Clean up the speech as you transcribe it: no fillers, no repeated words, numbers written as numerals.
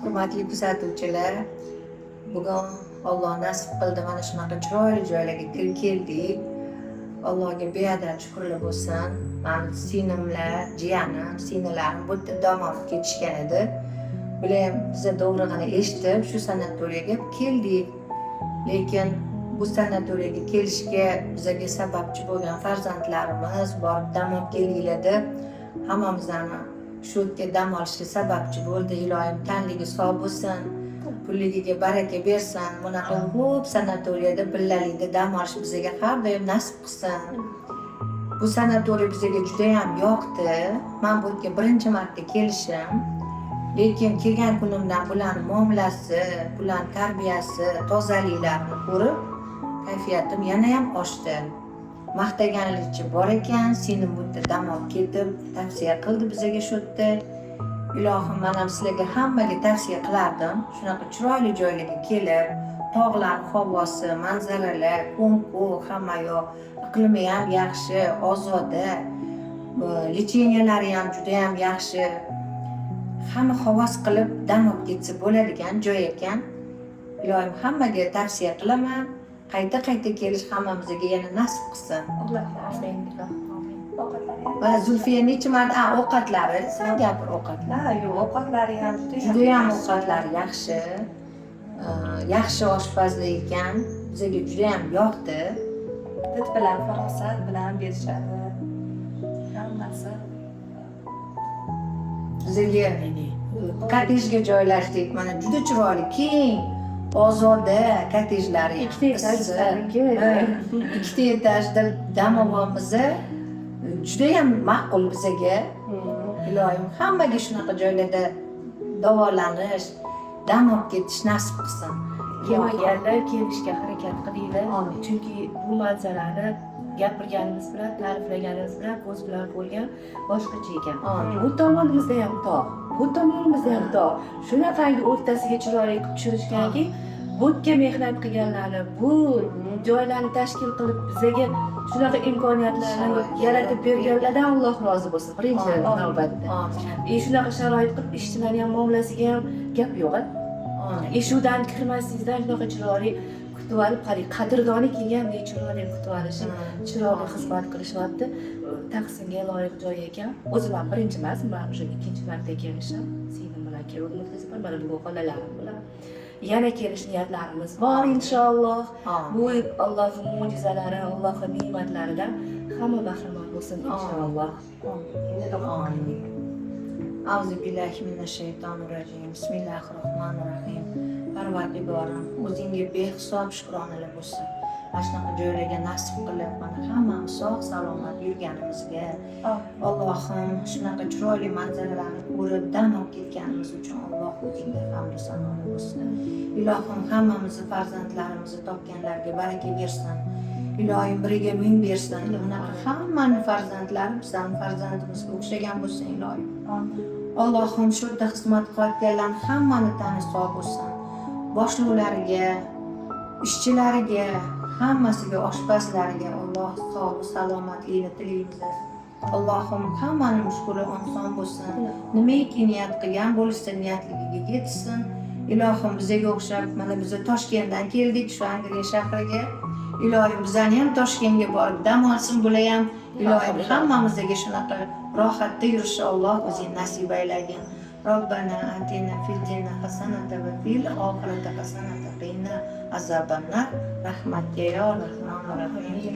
Hurmatli kuzatuvchilar, bugun Alloh nasib qildi mana shunaqa chiroyli joylarga keldik. Allohga beadad shukrlar bo'lsin. Mani singlimlar, jiyanim, singillarim bu yerda dam olib ketishgan edi. Bular ham biza to'g'rig'ini eshitib shu sanatoriyaga keldik. Lekin bu sanatoriyaga kelishga bizaga sababchi bo'lgan farzandlarimiz borib dam olib kelinglar deb hammamizni shu yerga dam olishga sababchi bo'ldi. Ilohim tanligi sog' bo'lsin, pulligiga baraka bersin. Bunaqa ko'p sanatoriyada birgalikda dam olish bizaga har doim nasib qilsin. Bu sanatoriya bizaga juda ham yoqdi. Men bu yerga birinchi marta kelishim. Lekin kelgan kunimdan bularning muomalasi, bularning tarbiyasi, tozaliklarini ko'rib, kayfiyatim yana ham oshdi. Maqtaganlikcha bor ekan, singlim bu yerda dam olib ketib, tavsiya qildi bizaga shu yerda. Ilohim, men ham sizlarga hammaga tavsiya qilardim. Shunaqa chiroyli joylarga kelib, tog'lar havosi, manzaralar, ko'm-ko'k, hamma yoq, iqlimi ham yaxshi, ozoda, licheniyalari ham juda ham yaxshi. Hamma havas qilib dam olib ketsa bo'ladigan joy ekan. Ilohim hammaga tavsiya qilaman. Qayta kelish hammamizga yana nasib qilsin. Va Zulfiya necha marta ovqatlari, sen gapir ovqatlar. Yo'q, ovqatlari ham juda ham ovqatlari yaxshi. Yaxshi oshpazlar ekan. Bizga juda ham yoqdi. Did bilan farosat bilan berishadi. Hammasi. Bizga kottejga joylashdik. Mana juda chiroyli, keng, ozoda kottejlar. Ikkita etajda damovimiz juda ham ma'qul bizaga. Ilohim hammaga shunaqa joylarda davolanish, dam olib ketish nasib qilsin. Kelmaganlar kelishga harakat qilinglar. Chunki bu manzarani gapirganimiz bilan, ta'riflaganimiz bilan ko'z bilan ko'rgan boshqacha ekan. Bu tomonimizda ham tog', bu tomonimizda ham tog'. Shunaqangi o'rtasiga chiroyli qilib tushirishganki, bu yerga mehnat qilganlarni, bu joylarni tashkil qilib bizaga shunaqa imkoniyatlarni yaratib berganlardan Alloh rozi bo'lsin. Birinchi navbatda. Shunaqa sharoit qilib ishchilarning ham muomalasiga ham gap yo'q. Eshuvdan kirmasingizdan shunaqa chiroyli kutib olib, qarang, qadrdoni kelgandek chiroyli kutib olishib, chiroyli xizmat qilishyapti. Tahsinga loyiq joy ekan. O'zim ham birinchi emas, men o'sha ikkinchi marta kelishim. Singlim bilan kelganmiz, mana bu xolalarim bilan. Yana kelish niyatlarimiz bor inshaalloh. Bu Allohning mo'jizalari, Allohning ne'matlaridan hamma bahramand bo'lsin inshaalloh. Amin. Auzu billahi minash shaytonir rojim. Bismillahirrohmanirrohim. Parvardigorim, o'zingga behisob shukronalar bo'lsin. Mana shunaqa joylarga nasib qilib, mana hammamiz sog' salomat yurganimizga, Allohim shunaqa chiroyli manzaralarni ko'rib dam olib ketganimiz uchun Alloh o'zingga hamd va sanolar bo'lsin. Ilohim hammamizni farzandlarimizni topganlarga baraka bersin. Ilohim biriga ming bersin. Bunaqa hammani farzandlari bizning farzandimizga o'xshagan bo'lsin ilohim. Allohim shu yerda xizmat qilayotganlarni hammani tani sog' bo'lsin. Boshliqlariga, ishchilariga, hammasiga, oshpazlariga Alloh sog' salomatlikni tilaymiz. Allohim hammani mushkuli oson bo'lsin. Nimaiki niyat qilgan bo'lsa niyatligiga yetsin. Ilohim bizga o'xshab mana biz Toshkentdan keldik shu Angriya shahriga. Ilohim bizani ham Toshkentga borib dam olsin bular ham. Ilohim hammamizga shunaqa rohatda yurishni Alloh o'zing nasib aylagin. Robbana atina fil dunya hasanatan va fil oxirati hasanatan va qina azabannar. Rahmatga ya Rahmanur Rahim.